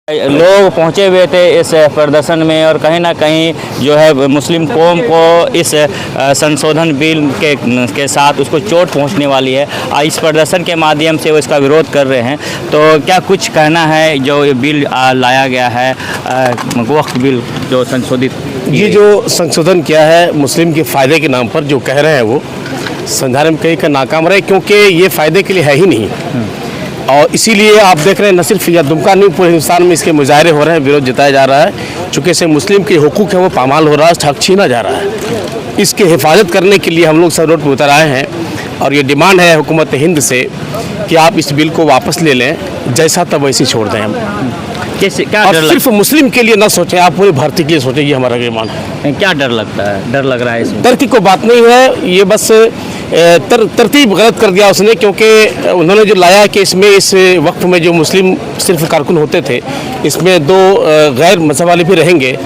लोग पहुंचे हुए थे इस प्रदर्शन में और कहीं ना कहीं जो है मुस्लिम कौम को इस संशोधन बिल के साथ उसको चोट पहुंचने वाली है। इस प्रदर्शन के माध्यम से वो इसका विरोध कर रहे हैं। तो क्या कुछ कहना है जो ये बिल लाया गया है, वक्फ बिल जो संशोधित, ये जो संशोधन किया है मुस्लिम के फ़ायदे के नाम पर जो कह रहे हैं वो समझाने में कहीं का नाकाम रहे, क्योंकि ये फ़ायदे के लिए है ही नहीं। और इसीलिए आप देख रहे हैं न सिर्फ या दुमका नहीं, पूरे हिंदुस्तान में इसके मुजाहरे हो रहे हैं, विरोध जताया जा रहा है। चूँकि इससे मुस्लिम के हुकूक है वो पामाल हो रहा है, हक छीना जा रहा है। इसकी हिफाजत करने के लिए हम लोग सब रोड पर उतर आए हैं और ये डिमांड है हुकूमत हिंद से कि आप इस बिल को वापस ले लें, जैसा तब वैसे छोड़ दें हम। क्या और डर सिर्फ मुस्लिम के लिए ना सोचें, आप पूरी भारतीय के लिए सोचें, ये हमारा डिमांड है। क्या डर लगता है, डर लग रहा है इसमें? डर की कोई बात नहीं है, ये बस तरतीब गलत कर दिया उसने, क्योंकि उन्होंने जो लाया कि इसमें इस वक्त में जो मुस्लिम सिर्फ कारकुन होते थे, इसमें दो गैर मज़हब वाले भी रहेंगे।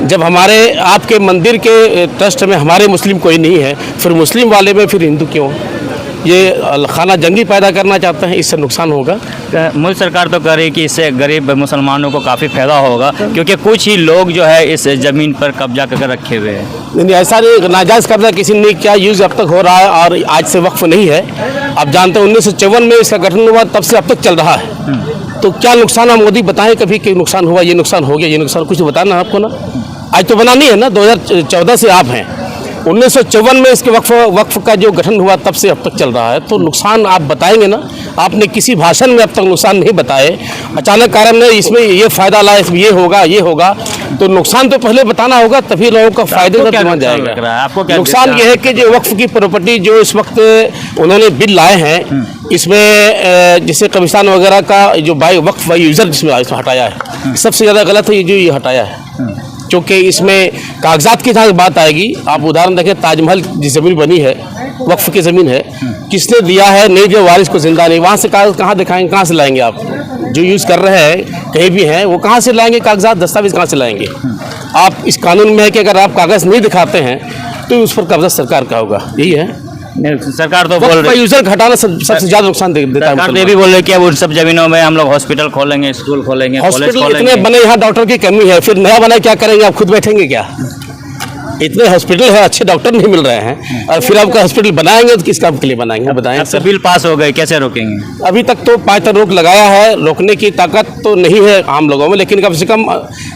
जब हमारे आपके मंदिर के ट्रस्ट में हमारे मुस्लिम कोई नहीं है, फिर मुस्लिम वाले में फिर हिंदू क्यों? ये खाना जंगी पैदा करना चाहते हैं, इससे नुकसान होगा। मोदी सरकार तो कह रही है कि इससे गरीब मुसलमानों को काफ़ी फायदा होगा, क्योंकि कुछ ही लोग जो है इस ज़मीन पर कब्जा करके रखे हुए हैं। नहीं, ऐसा नहीं, नाजायज़ कब्जा किसी ने क्या यूज़ अब तक हो रहा है और आज से वक्फ नहीं है। आप जानते हैं 1954 में इसका गठन हुआ, तब से अब तक चल रहा है। तो क्या नुकसान है मोदी बताएं कभी कि नुकसान हुआ, ये नुकसान हो गया, ये नुकसान कुछ बताना आपको ना। आज तो बना नहीं है ना, 2014 से आप हैं। 1954 में इसके वक्फ का जो गठन हुआ तब से अब तक चल रहा है। तो नुकसान आप बताएंगे ना, आपने किसी भाषण में अब तक नुकसान नहीं बताए। अचानक कारण ने इसमें ये फ़ायदा लाया, इसमें ये होगा, तो नुकसान तो पहले बताना होगा, तभी लोगों का फायदे का ध्यान जाएगा। आपको क्या नुकसान ये है कि जो वक्फ की प्रॉपर्टी जो इस वक्त उन्होंने बिल लाए हैं, इसमें जैसे कब्रिस्तान वगैरह का जो वक्फ यूज़र जिसमें हटाया है, सबसे ज़्यादा गलत है ये हटाया है। क्योंकि इसमें कागजात की जहाँ बात आएगी, आप उदाहरण देखें, ताजमहल जिस ज़मीन बनी है वक्फ की ज़मीन है, किसने दिया है, नहीं जो वारिस को जिंदा नहीं, वहाँ से कागज कहाँ दिखाएंगे, कहाँ से लाएंगे? आप जो यूज़ कर रहे हैं कहीं भी हैं, वो कहाँ से लाएंगे? कागजात दस्तावेज कहाँ से लाएंगे? आप इस कानून में है कि अगर आप कागज़ नहीं दिखाते हैं तो उस पर कब्जा सरकार का होगा। यही है, सरकार तो बोल रही है यूजर घटाना सबसे ज्यादा नुकसान देता है। सरकार ये भी बोल रही है कि अब उन सब जमीनों में हम लोग हॉस्पिटल खोलेंगे, स्कूल खोलेंगे, कॉलेज खोलेंगे। इतने बने, यहाँ डॉक्टर की कमी है, फिर नया बना क्या करेंगे? आप खुद बैठेंगे क्या? इतने हॉस्पिटल है, अच्छे डॉक्टर नहीं मिल रहे हैं, और फिर आपका हॉस्पिटल बनाएंगे तो किस काम के लिए बनाएंगे बताएं? अब तो बिल पास हो गए, कैसे रोकेंगे? अभी तक तो 5 तक रोक लगाया है, रोकने की ताकत तो नहीं है आम लोगों में, लेकिन कम से कम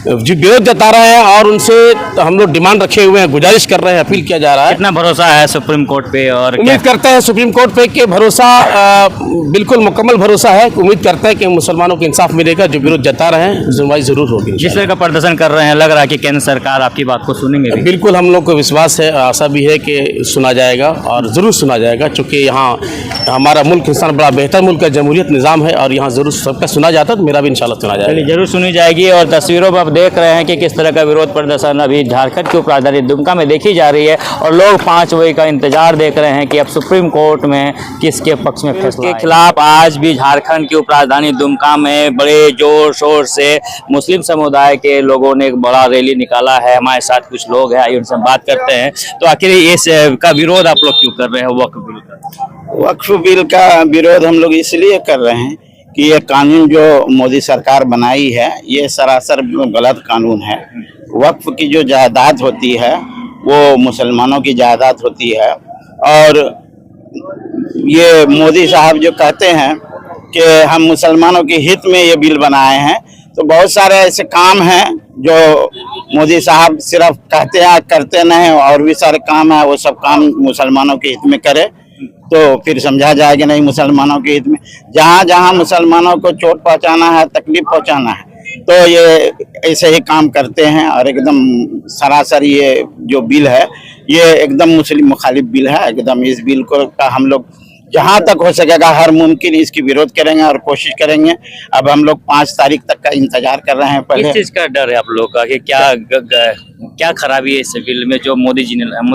जो विरोध जता रहे हैं और उनसे हम लोग डिमांड रखे हुए हैं, गुजारिश कर रहे हैं, अपील किया जा रहा है। कितना भरोसा है सुप्रीम कोर्ट पे? और उम्मीद करते हैं सुप्रीम कोर्ट पे कि भरोसा बिल्कुल मुकम्मल भरोसा है। उम्मीद करते हैं कि मुसलमानों को इंसाफ मिलेगा। जो विरोध जता रहे हैं सुनवाई जरूर होगी। जिस तरह का प्रदर्शन कर रहे हैं, लग रहा है कि केंद्र सरकार आपकी बात को सुनेंगे भी। बिल्कुल, हम लोग को विश्वास है, आशा भी है कि सुना जाएगा और ज़रूर सुना जाएगा, क्योंकि यहाँ हमारा मुल्क हिंदुस्तान बड़ा बेहतर मुल्क है, जमहूरियत निज़ाम है, और यहाँ ज़रूर सबका सुना जाता है। तो मेरा भी इंशाल्लाह सुना जाएगा। जरूर सुनी जाएगी। और तस्वीरों में आप देख रहे हैं कि किस तरह का विरोध प्रदर्शन अभी झारखंड की राजधानी दुमका में देखी जा रही है, और लोग 5 बजे का इंतजार देख रहे हैं कि अब सुप्रीम कोर्ट में किसके पक्ष में फैसला के खिलाफ। आज भी झारखंड की उपराजधानी दुमका में बड़े जोर शोर से मुस्लिम समुदाय के लोगों ने एक बड़ा रैली निकाला है। हमारे साथ कुछ लोग हैं, आइए उनसे बात करते हैं। तो आखिर इस का विरोध आप लोग क्यों कर रहे हैं? वक्फ बिल का विरोध हम लोग इसलिए कर रहे हैं कि ये कानून जो मोदी सरकार बनाई है, ये सरासर गलत कानून है। वक्फ की जो जायदाद होती है वो मुसलमानों की जायदाद होती है, और ये मोदी साहब जो कहते हैं कि हम मुसलमानों के हित में ये बिल बनाए हैं, तो बहुत सारे ऐसे काम हैं जो मोदी साहब सिर्फ कहते हैं, करते नहीं, और भी सारे काम है, वो सब काम मुसलमानों के हित में करे तो फिर समझा जाएगा नहीं मुसलमानों के हित में। जहाँ जहाँ मुसलमानों को चोट पहुँचाना है, तकलीफ पहुँचाना है, तो ये ऐसे ही काम करते हैं। और एकदम सरासर ये जो बिल है, ये एकदम मुस्लिम मुखालिफ बिल है। एकदम इस बिल को का हम लोग जहाँ तक हो सकेगा हर मुमकिन इसकी विरोध करेंगे और कोशिश करेंगे। अब हम लोग 5 तारीख तक का इंतजार कर रहे हैं। पहले किस चीज का डर है आप लोग का कि क्या खराबी है इस बिल में जो मोदी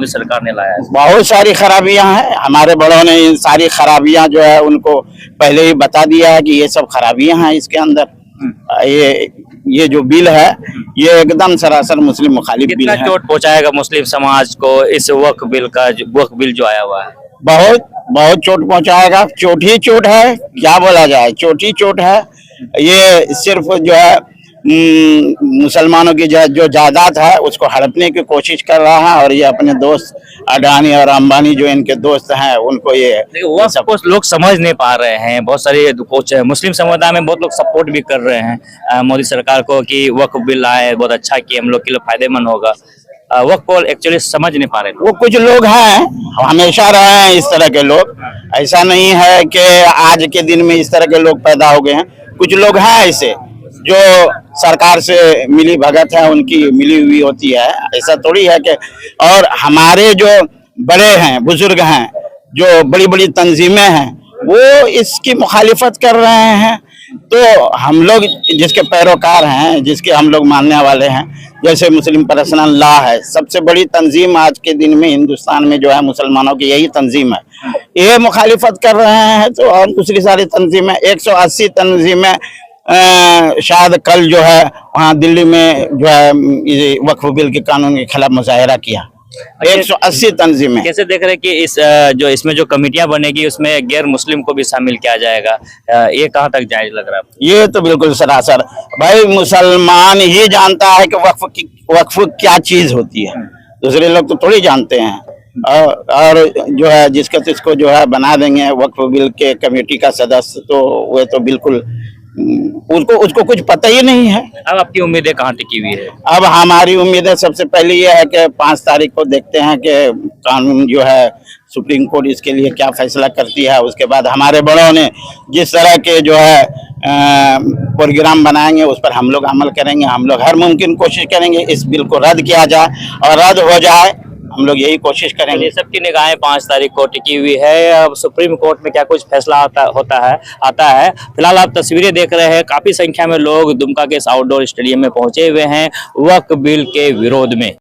सरकार ने लाया है? बहुत सारी खराबियां हैं। हमारे बड़ों ने इन सारी खराबियां जो है उनको पहले ही बता दिया है कि ये सब खराबियां हैं इसके अंदर। ये जो बिल है ये एकदम सरासर मुस्लिम मुखालिफ बिल है। कितना चोट पहुंचाएगा मुस्लिम समाज को इस वक्फ बिल जो आया हुआ है? बहुत चोट पहुंचाएगा। चोट ही चोट है, क्या बोला जाए, चोट ही चोट है। ये सिर्फ जो है मुसलमानों की जो जायदाद है उसको हड़पने की कोशिश कर रहा है, और ये अपने दोस्त अडानी और अंबानी जो इनके दोस्त हैं उनको ये वक्फ को लोग समझ नहीं पा रहे हैं। बहुत सारे कुछ मुस्लिम समुदाय में बहुत लोग सपोर्ट भी कर रहे हैं मोदी सरकार को कि वक्फ बिल आए, बहुत अच्छा कि हम लोग के लिए फायदेमंद होगा। वक्फ को एक्चुअली समझ नहीं पा रहे। वो कुछ लोग हैं, हमेशा रहे हैं इस तरह के लोग, ऐसा नहीं है कि आज के दिन में इस तरह के लोग पैदा हो गए हैं। कुछ लोग हैं ऐसे जो सरकार से मिली भगत है, उनकी मिली हुई होती है, ऐसा थोड़ी है कि। और हमारे जो बड़े हैं, बुजुर्ग हैं, जो बड़ी बड़ी तंजीमें हैं, वो इसकी मुखालिफत कर रहे हैं। तो हम लोग जिसके पैरोकार हैं, जिसके हम लोग मानने वाले हैं, जैसे मुस्लिम पर्सनल लॉ है, सबसे बड़ी तंजीम आज के दिन में हिंदुस्तान में जो है मुसलमानों की यही तंजीम है, ये मुखालिफत कर रहे हैं। तो और दूसरी सारी तंजीमें 180 तंजीमें शायद कल जो है वहाँ दिल्ली में जो है वक्फ बिल के कानून के खिलाफ मुजाहिरा किया। 180 तंजीमें। कैसे देख रहे हैं कि इस जो इसमें जो कमेटियां बनेगी उसमें गैर मुस्लिम को भी शामिल किया जाएगा, ये कहाँ तक जायज लग रहा है? ये तो बिल्कुल सरासर, भाई मुसलमान ही जानता है कि वक्फ क्या चीज होती है, दूसरे लोग तो थोड़ी जानते हैं। और जो है जिसका तिसको जो है बना देंगे वक्फ बिल के कमेटी का सदस्य, तो वो तो बिल्कुल उसको कुछ पता ही नहीं है। अब आपकी उम्मीदें कहाँ टिकी हुई है? अब हमारी उम्मीदें सबसे पहले ये है कि 5 तारीख को देखते हैं कि कानून जो है सुप्रीम कोर्ट इसके लिए क्या फैसला करती है। उसके बाद हमारे बड़ों ने जिस तरह के जो है प्रोग्राम बनाएंगे उस पर हम लोग अमल करेंगे। हम लोग हर मुमकिन कोशिश करेंगे इस बिल को रद्द किया जाए, और रद्द हो जाए हम लोग यही कोशिश करेंगे। सबकी निगाहें 5 तारीख को टिकी हुई है। अब सुप्रीम कोर्ट में क्या कुछ फैसला आता है। फिलहाल आप तस्वीरें देख रहे हैं, काफी संख्या में लोग दुमका के इस आउटडोर स्टेडियम में पहुंचे हुए हैं वक्फ बिल के विरोध में।